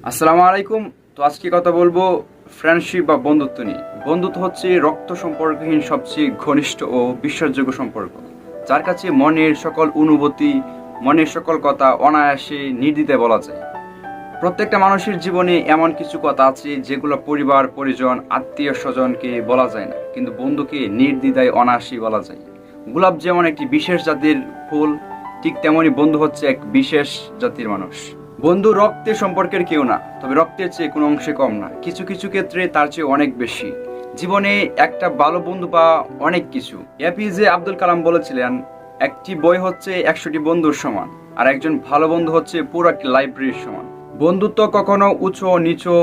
আসসালামু আলাইকুম। তো আজকে কথা বলবো ফ্রেন্ডশিপ বা বন্ধুত্ব নিয়ে। বন্ধুত্ব হচ্ছে রক্ত সম্পর্কহীন সবচেয়ে ঘনিষ্ঠ ও বিশ্বাসযোগ্য সম্পর্ক, যার কাছে মনের সকল অনুভূতি, মনের সকল কথা অনায়াসে নির্দ্বিধায় বলা যায়। প্রত্যেকটা মানুষের জীবনে এমন কিছু কথা আছে যেগুলো পরিবার, পরিজন, আত্মীয় স্বজনকে বলা যায় না, কিন্তু বন্ধুকে নির্দ্বিধায় অনায়াসে বলা যায়। গোলাপ যেমন একটি বিশেষ জাতির ফুল, ঠিক তেমনি বন্ধু হচ্ছে এক বিশেষ জাতির মানুষ। বন্ধু রক্তের সম্পর্কের কেউ না, তবে রক্তের চেয়ে কোনো অংশে কম না, কিছু কিছু ক্ষেত্রে তার চেয়ে অনেক বেশি। জীবনে একটা ভালো বন্ধু বা অনেক কিছু। এপিজে আব্দুল কালাম বলেছিলেন, একটি বই হচ্ছে 100টি বন্ধুর সমান, আর একজন ভালো বন্ধু হচ্ছে পুরো একটি লাইব্রেরির সমান। বন্ধুত্ব কখনো উঁচু নিচু,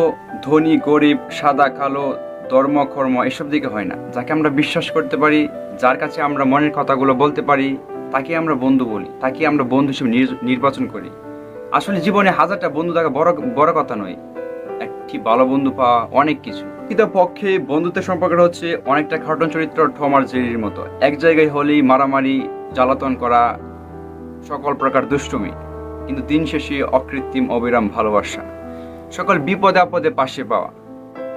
ধনী গরিব, সাদা কালো, ধর্ম কর্ম এসব দিকে হয় না। যাকে আমরা বিশ্বাস করতে পারি, যার কাছে আমরা মনের কথাগুলো বলতে পারি, তাকে আমরা বন্ধু বলি, তাকে আমরা বন্ধু হিসেবে নির্বাচন করি। আসলে জীবনে হাজারটা বন্ধু থাকা বড় বড় কথা নয়, একটি ভালো বন্ধু পাওয়া অনেক কিছু। কিন্তু পক্ষে বন্ধুত্বের সম্পর্কটা হচ্ছে অনেকটা কার্টুন চরিত্র টম আর জেরির মতো। এক জায়গায় হলেই মারামারি, জ্বালাতন করা, সকল প্রকার দুষ্টুমি, কিন্তু দিন শেষে অকৃত্রিম অবিরাম ভালোবাসা। সকল বিপদে আপদে পাশে পাওয়া,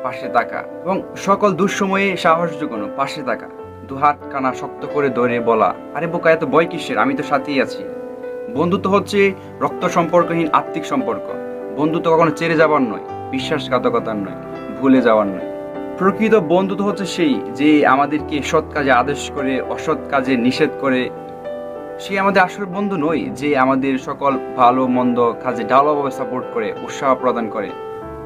পাশে থাকা, এবং সকল দুঃসময়ে সাহস জোগানো, পাশে থাকা, দুহাত কানা শক্ত করে ধরে বলা, আরে বোকা এত ভয় কিসের, আমি তো সাথেই আছি। বন্ধুত্ব হচ্ছে রক্ত সম্পর্কহীন আত্মিক সম্পর্ক। বন্ধুত্ব কখনো ছেড়ে যাবার নয়, বিশ্বাসঘাতকতার নয়, ভুলে যাওয়ার নয়। প্রকৃত বন্ধুত্ব হচ্ছে সেই যে আমাদেরকে সৎ কাজে আদেশ করে, অসৎ কাজে নিষেধ করে। সে আমাদের আসল বন্ধু নয় যে আমাদের সকল ভালো মন্দ কাজে ঢালাওভাবে সাপোর্ট করে, উৎসাহ প্রদান করে।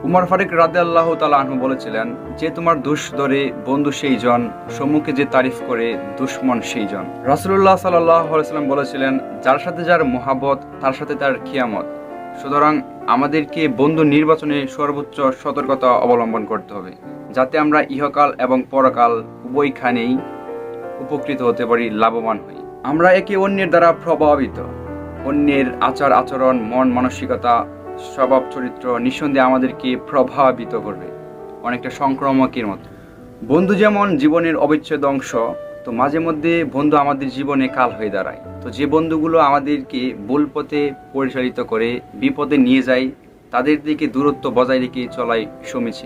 উমর ফারুক রাদিয়াল্লাহু তাআলা আনহু বলেছিলেন, যে তোমার দোষ ধরে বন্ধু সেই জন, সম্মুখে যে তারিফ করে দুশ্মন সেই জন। রাসূলুল্লাহ সাল্লাল্লাহু আলাইহি ওয়াসাল্লাম বলেছিলেন, যার সাথে যার মহাব্বত তার সাথে তার কিয়ামত। সুতরাং আমাদেরকে বন্ধু নির্বাচনে সর্বোচ্চ সতর্কতা অবলম্বন করতে হবে, যাতে আমরা ইহকাল এবং পরকাল উভয়খানেই উপকৃত হতে পারি, লাভবান হই। আমরা একে অন্যের দ্বারা প্রভাবিত। অন্যের আচার আচরণ, মন মানসিকতা, স্বভাব চরিত্র নিঃসন্দেহে আমাদেরকে প্রভাবিত করবে, অনেকটা সংক্রামকের মতো। বন্ধু যেমন জীবনের অবিচ্ছেদ্য অংশ, তো মাঝে মধ্যে বন্ধু আমাদের জীবনে কাল হয়ে দাঁড়ায়। তো যে বন্ধুগুলো আমাদেরকে ভুল পথে পরিচালিত করে, বিপদে নিয়ে যায়, তাদের দিকে দূরত্ব বজায় রেখে চলাই সমীচীন।